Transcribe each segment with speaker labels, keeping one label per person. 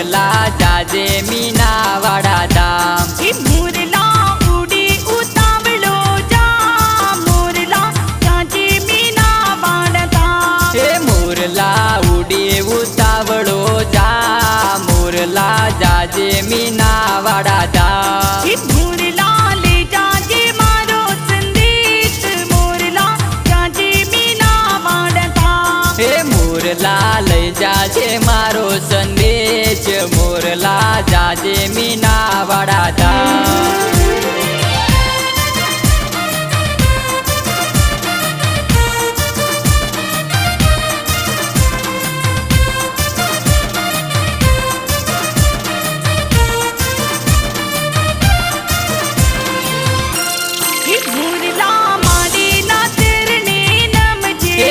Speaker 1: મોરલા જાજે મીનાવાડા ધામ
Speaker 2: મોરલા ઉડી ઉતાવળો જા મોરલા જાજે મીનાવાડા ધામ
Speaker 1: હે મોરલા ઉડી ઉતાવળો જા મોરલા જાજે મીનાવાડા ધામ
Speaker 2: મોરલા લે જાજે મારો સંદેશ મોરલા જાજે મીનાવાડા ધામ
Speaker 1: હે મોરલા લઈ જાજે મારો સંદેશ મોરલા જાજે મીનાવાડા ધામ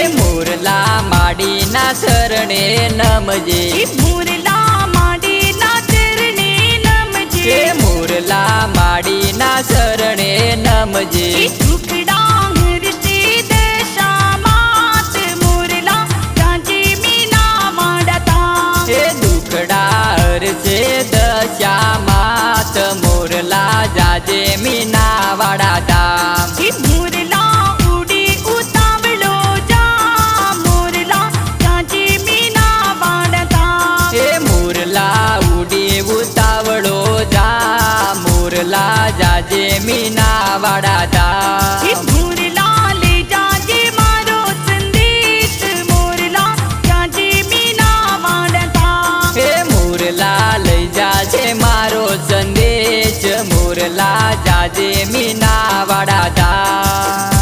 Speaker 1: મોરલા માડીના શરણે નમજે
Speaker 2: મોરલા માડીના ચરણે નમજે
Speaker 1: હે મોરલા માડીના શરણે નમજે
Speaker 2: દુખડા હરશે દશા માત મોરલા જાજે મીનાવાડા ધામ
Speaker 1: હે દુખડા હરશે દશા માત મોરલા જાજે મીનાવાડા ધામ
Speaker 2: મોરલા ઉડી ઉતાવળો જા મોરલા જાજે મીનાવાડા ધામ
Speaker 1: હે મોરલા ઉડી ઉતાવળો જા મોરલા જાજે મીનાવાડા ધામ
Speaker 2: મોરલા લે જાજે મારો સંદેશ મોરલા જાજે મીનાવાડા ધામ
Speaker 1: હે મોરલા લઈ જાજે મારો સંદેશ મોરલા જાજે મીનાવાડા ધામ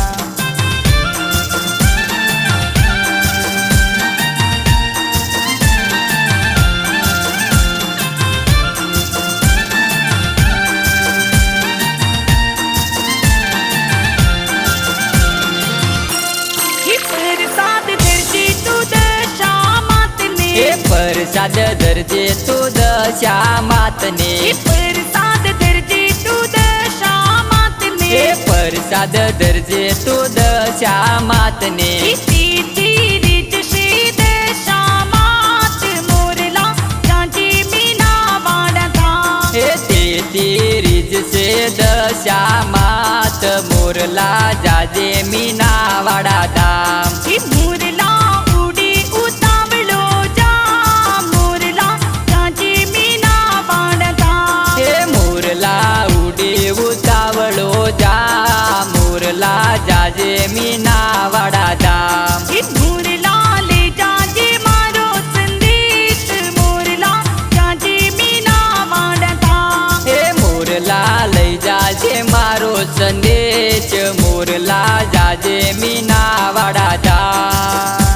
Speaker 2: प्रसाद दर्जे तू दशा मातने
Speaker 1: હે પ્રસાદ દરજે તું દશા માતને
Speaker 2: प्रसाद दर्जे तू दशा मातने
Speaker 1: હે પ્રસાદ દરજે તું દશા માતને
Speaker 2: રીત શે દશા માત મોરલા જાજે મીનાવાડા ધામ
Speaker 1: હે તેથી રીજ છે દશા માત મોરલા જાજે મીનાવાડા ધામ
Speaker 2: મોરલા ઉડી ઉતાવળો જા મોરલા જાજે મીનાવાડા ધામ
Speaker 1: હે મોરલા ઉડી ઉતાવળો જા મોરલા જાજે મીનાવાડા ધામ
Speaker 2: મોરલા લે જાજે મારો સંદેશ મોરલા જાજે મીનાવાડા ધામ
Speaker 1: હે મોરલા લઈ જાજે મારો સંદેશ મોરલા જાજે મીનાવાડા ધામ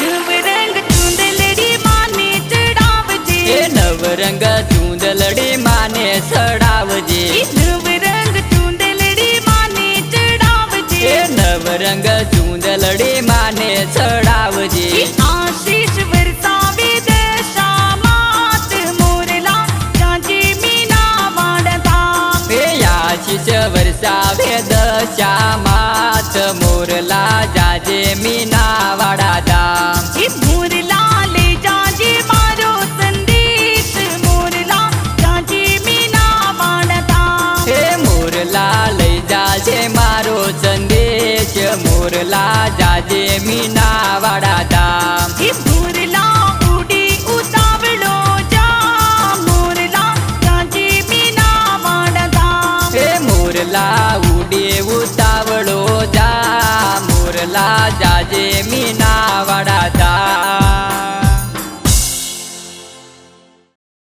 Speaker 2: નવરંગ ચૂંદલડી માને ચડાવજે
Speaker 1: હે નવરંગ ચૂંદલડી માને ચડાવજે
Speaker 2: નવરંગ ચૂંદલડી માને ચડાવજે
Speaker 1: હે નવરંગ ચૂંદલડી માને ચડાવજે
Speaker 2: આશીષ વરસાવે દશા માત મોરલા જાજે મીનાવાડા ધામ
Speaker 1: હે આશીષ વરસાવે દશા માત મોરલા જાજે મીનાવાડા ધામ
Speaker 2: મોરલા લે જાજે મારો સંદેશ મોરલા જાજે મીનાવાડા ધામ
Speaker 1: હે મોરલા લઈ જાજે મારો સંદેશ મોરલા જાજે મીનાવાડા ધામ